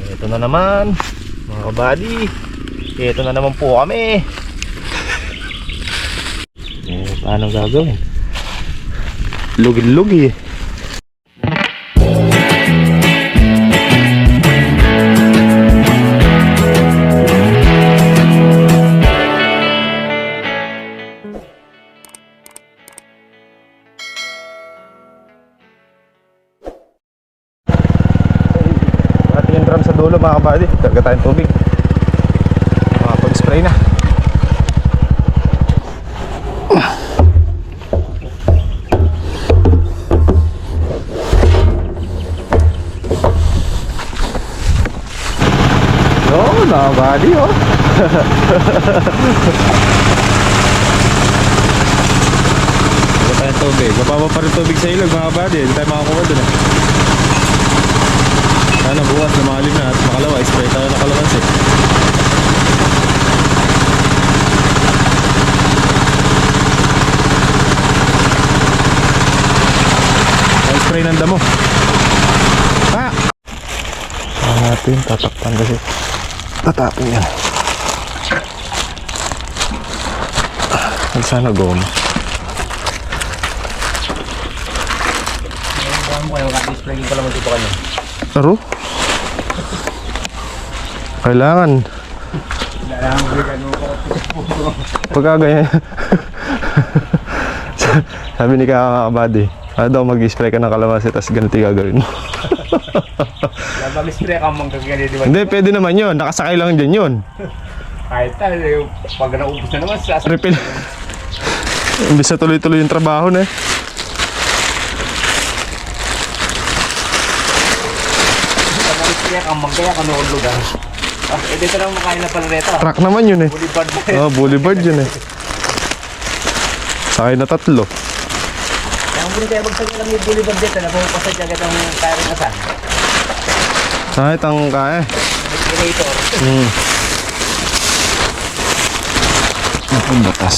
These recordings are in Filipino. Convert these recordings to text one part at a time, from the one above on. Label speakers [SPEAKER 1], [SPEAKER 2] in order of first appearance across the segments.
[SPEAKER 1] Ito na naman mga kabady. Ito na naman po kami. Paano gagawin? Lugi-lugi. Ating yung drum sa dulo mga kabady. Karga tayong tubig. Makapag-spray na. Mga buddy, oh. Wala tayong tubig. Mababa pa rin tubig sa ilog mga buddy. Hindi tayo makakuha dun eh. Sana bukas na makalim na at makalawa. Spray tayo na kalamansi. Spray ng damo. Ah! Natin tatakpan kasi tatapin yan. Ay sana goma. Aro? Kailangan pagka ganyan. Sabi ni kakakabady, ano daw mag-spray ka ng kalamansi tapos ganito yung gagawin mo.
[SPEAKER 2] Mag-spray ka mong gagawin, di ba?
[SPEAKER 1] Hindi, pwede naman yun. Nakasakay lang dyan yun.
[SPEAKER 2] Kahit tayo, pag naubos na naman sa
[SPEAKER 1] refill. Imbis na tuloy-tuloy yung trabaho na eh.
[SPEAKER 2] mag-spray ka mong kaya kanoon lugar. Dito lang makain na pala rito.
[SPEAKER 1] Truck naman yun eh.
[SPEAKER 2] Boulevard na
[SPEAKER 1] yun. Oh, boulevard yun eh. Sakay na 3.
[SPEAKER 2] Kung hindi tayo magsagay lang yung boulevard dito, napapasad niya agad ang kaya rin nasan.
[SPEAKER 1] Sakit ang kaya.
[SPEAKER 2] Generator.
[SPEAKER 1] Ang batas.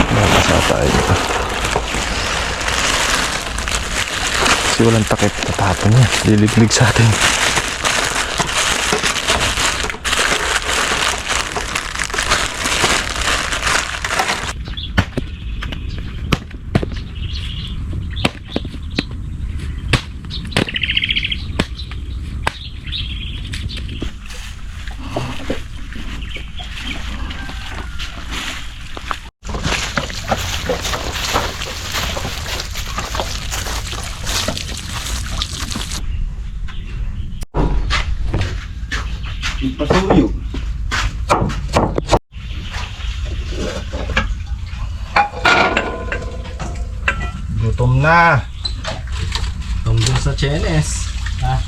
[SPEAKER 1] Batas na tayo dito. Kasi walang takip. Tatapon niya. Liliglig sa atin.
[SPEAKER 2] Pasuyo.
[SPEAKER 1] Gutom na.
[SPEAKER 2] Tom Jones sa Chenes. Ha?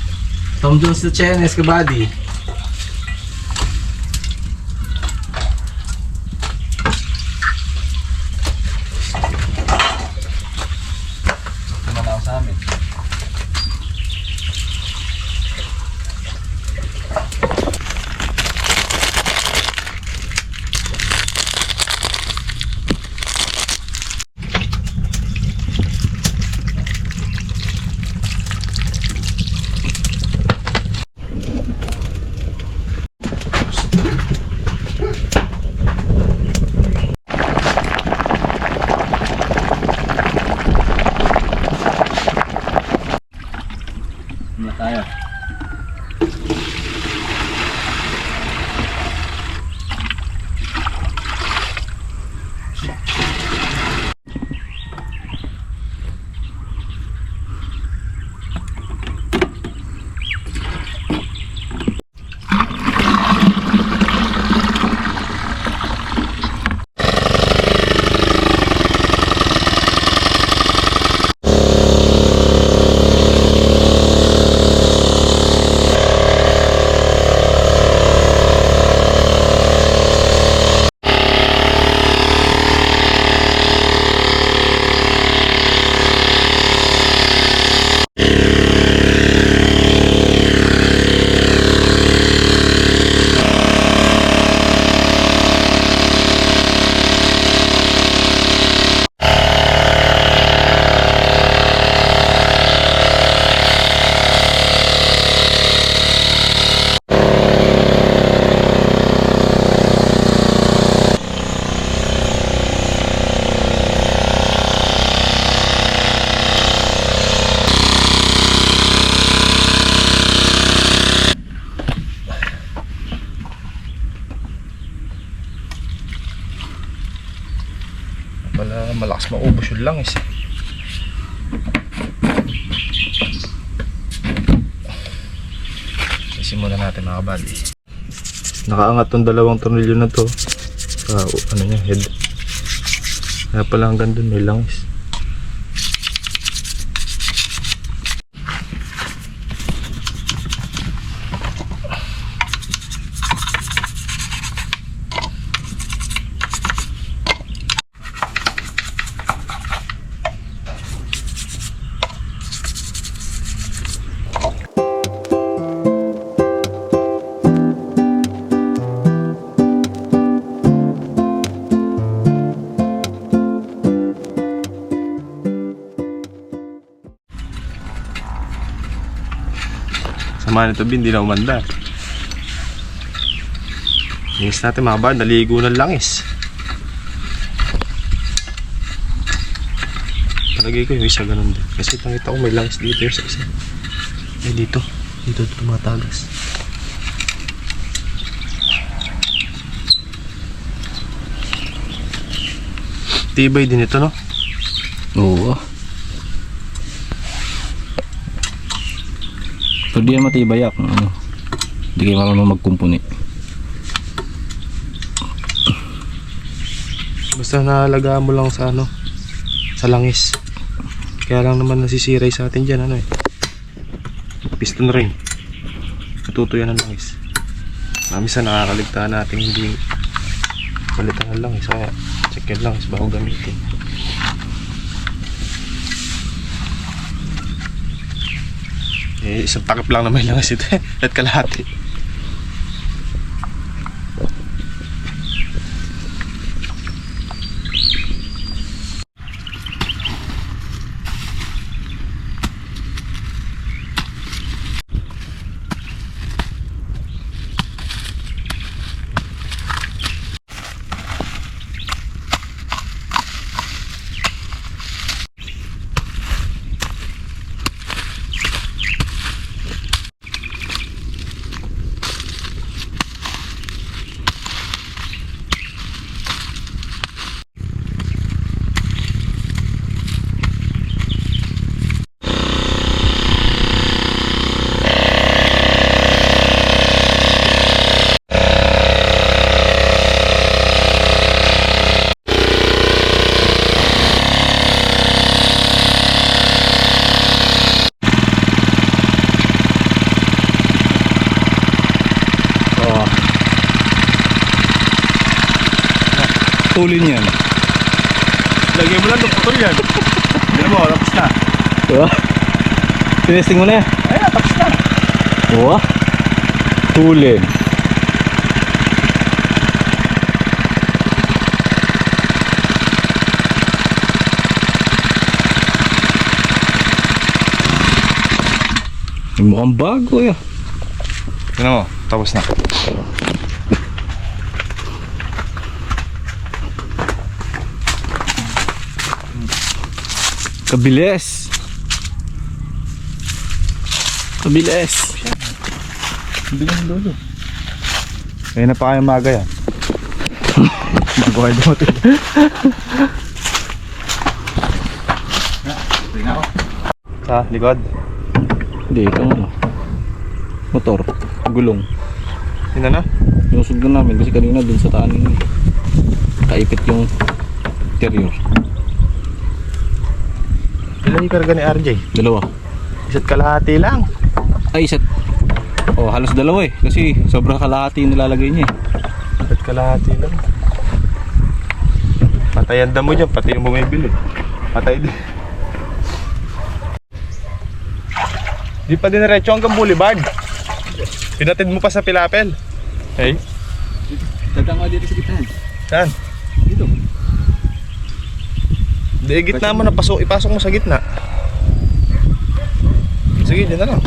[SPEAKER 2] Tom Jones sa Chenes, kabady. Tumalaw sa amin. Na tayo.
[SPEAKER 1] maubos yung langis. Simulan natin mga kabady. Nakaangat tong dalawang tornilyo na to sa ano niya, head. Kaya pala hanggang dun may langis. Sama nito bin, hindi na umanda. Linis natin mga kabady, naligo ng langis. Palagay ko yung isa ganun din. Kasi nakita ko may langis dito yung sa isa. Ay dito tumatagas. Tibay din ito, no?
[SPEAKER 2] Oo. Pero di yan matibay ako. Hindi kayo marunong magkumpuni.
[SPEAKER 1] Basta nahalagaan mo lang sa ano, sa langis. Kaya lang naman nasisiray sa atin dyan, ano eh. Piston ring. Natutuyan ng langis. Minsan nakakaligtaan natin hindi palitan ng langis. Kaya check yung langis bago gamitin. Eh, isang takip lang na may langis ito eh. At kalahati.
[SPEAKER 2] Tulin yan.
[SPEAKER 1] Lagyan mo lang itong putol yan. Hindi mo, tapos na.
[SPEAKER 2] Diba? Tinesting mo na yan.
[SPEAKER 1] Ay, tapos na.
[SPEAKER 2] Oo. Tulin. Mukhang bago yan.
[SPEAKER 1] Tignan mo, tapos na.
[SPEAKER 2] Kabilis. Kabilis.
[SPEAKER 1] Bilang lolo. Kaya na pa kayo maga yan. Bago kayo dumating. Tingnan ko. Sa likod.
[SPEAKER 2] Hindi, ito ano. Motor. Gulong.
[SPEAKER 1] Tingnan na.
[SPEAKER 2] Nusog na namin kasi kanina dun sa taan kaipit yung interior.
[SPEAKER 1] Ilan yung karga ni RJ?
[SPEAKER 2] Dalawa.
[SPEAKER 1] Isa't kalahati lang.
[SPEAKER 2] Ay, isa't. Oh, halos dalawa eh. Kasi sobrang kalahati yung nilalagay niya eh.
[SPEAKER 1] Isa't kalahati lang. Patayan mo dyan, pati yung bumibili. Patay din. Di pa din diretso hanggang Boulevard. Pinatid mo pa sa Pilapel. Hey?
[SPEAKER 2] Tatanga dito sa gitna.
[SPEAKER 1] Saan?
[SPEAKER 2] Dito.
[SPEAKER 1] Di, gitna mo na, ipasok mo sa gitna. Sige, dyan na lang.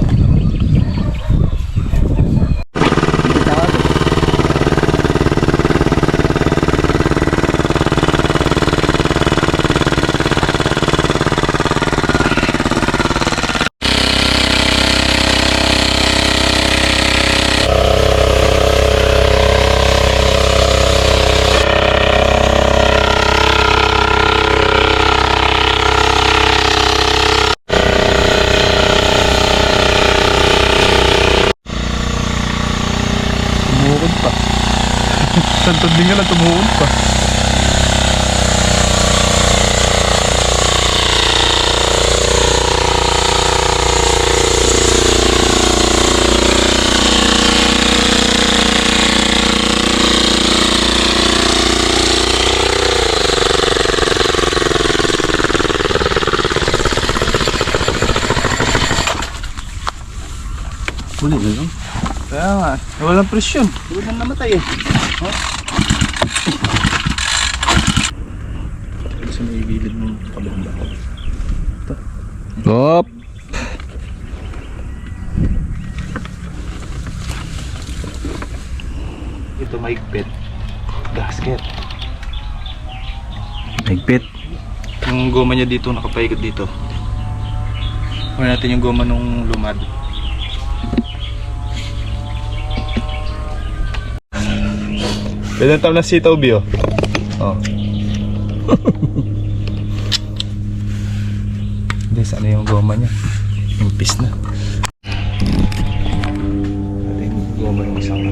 [SPEAKER 1] din nga lang tumuhon pa.
[SPEAKER 2] Kulit na lang.
[SPEAKER 1] Kaya nga, walang presyon.
[SPEAKER 2] Kulit na namatay eh.
[SPEAKER 1] Sa may gilid ng kabanda.
[SPEAKER 2] Hop!
[SPEAKER 1] Ito maigpit. Gasket.
[SPEAKER 2] Higpit.
[SPEAKER 1] Yung goma niya dito, nakapaikot dito. Kunin natin yung goma nung lumad. Pwede tayo na sitaw, Bio. Oh. Hindi, saan na yung goma niya? Impis na. Ito yung goma ng isang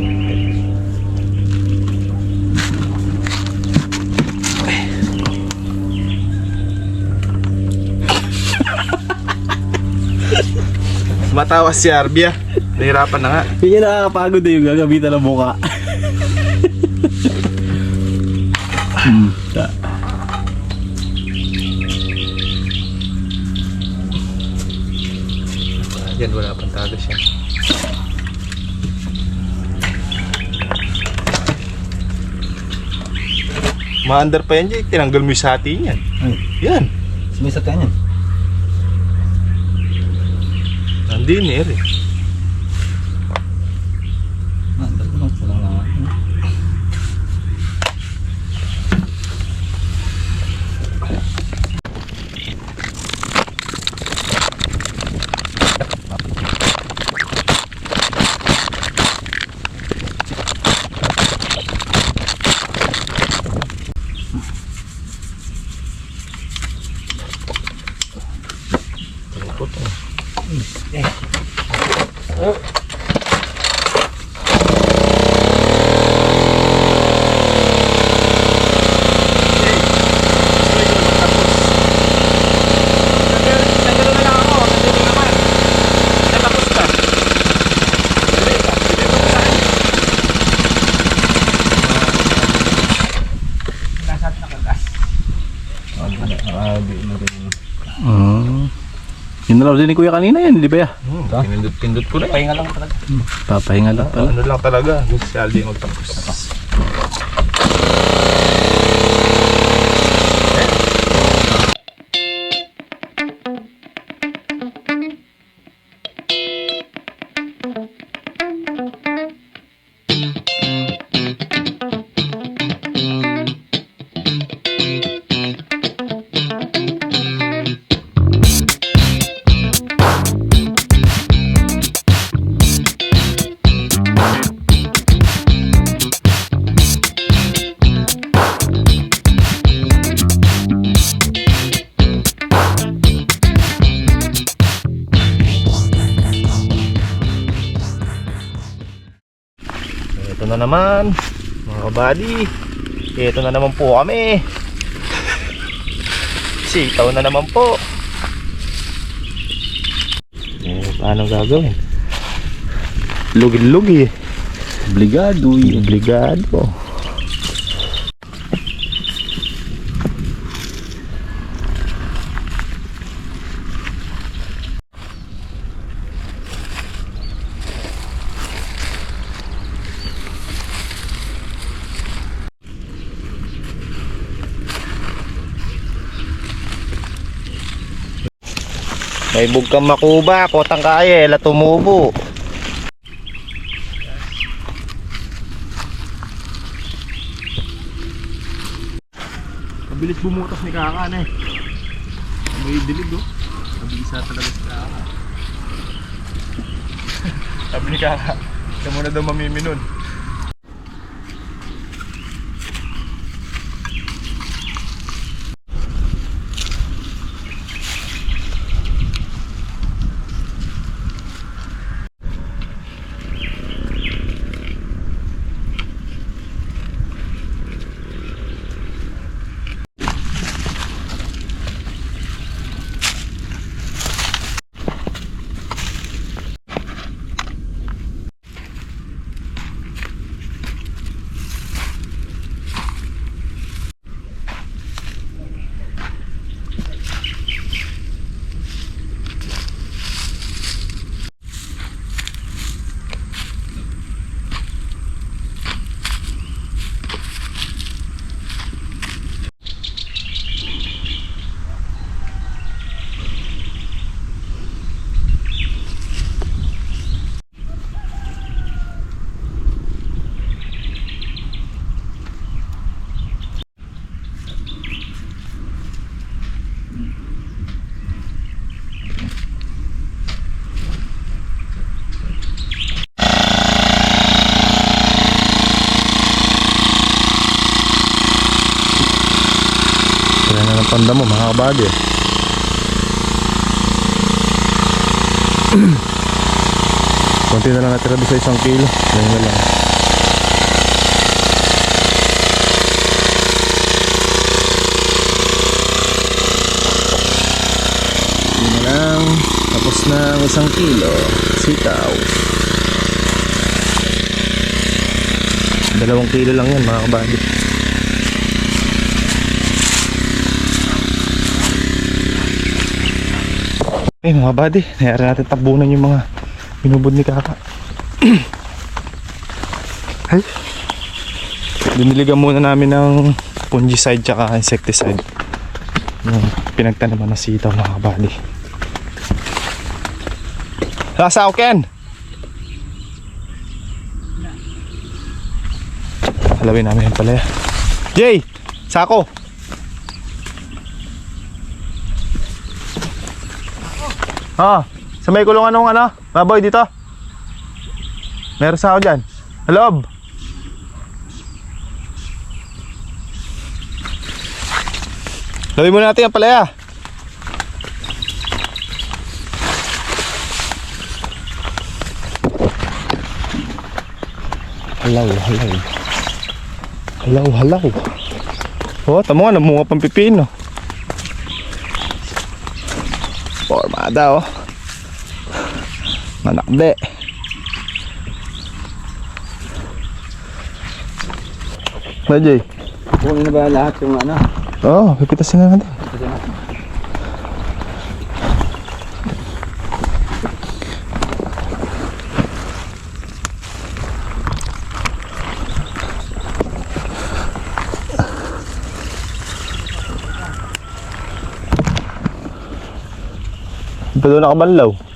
[SPEAKER 1] matawa si Arbia. Nahirapan na nga.
[SPEAKER 2] Hindi nakakapagod eh yung gagamitan ng mukha.
[SPEAKER 1] Yan, wala pang tagas yan. Maandar pa yan dyan, tinanggal mo yung sati niyan.
[SPEAKER 2] Ay,
[SPEAKER 1] Yan.
[SPEAKER 2] sumisat ka niyan.
[SPEAKER 1] Nandiner eh.
[SPEAKER 2] Yun na raw din ni Kuya kanina yan, di ba ya?
[SPEAKER 1] Pindot ko na. Pahinga lang talaga.
[SPEAKER 2] Papahinga lang pala.
[SPEAKER 1] Ano lang talaga. Gusto si Aldi magtapos. Ito na naman mga kabady. Ito na naman po kami. Sitaw na naman po. Paano gagawin? Lugi-lugi.
[SPEAKER 2] Obligado eh.
[SPEAKER 1] Obligado. May bugkang makuba, kotang kaya, ela tumubo. Mabilis bumutas ni Kakan eh. May dilig oh. Mabilis na talaga si Kakan. Sabi ni Kakan, siya muna daw mamiminun. Panda mo mga kabady. Konti na lang natira doon sa 1 kilo. Ganyan na lang. Yun na lang. Tapos na ang 1 kilo. Sitaw. 2 kilo lang yan mga kabady. Eh mga buddy, nayari natin tabunan yung mga binubod ni Kaka. Ay, diniligan muna namin ng fungicide tsaka insecticide yung pinagtanaman ng sitaw mga buddy. Lasaw Ken! Halawin namin yung palaya. Jay! Sako! Ah, sa may kulungan ng ano? Baboy dito. Meron sa ako dyan. Loob. Lawin muna natin ang palaya. Halaw, halaw. Halaw, halaw. Oh, tamo nga, namunga pang pipino. Formada oh. Manakde. Jay.
[SPEAKER 2] Kunin na ba lahat yung ano?
[SPEAKER 1] Oo, pipitasin na natin. Ito doon nakabanlaw.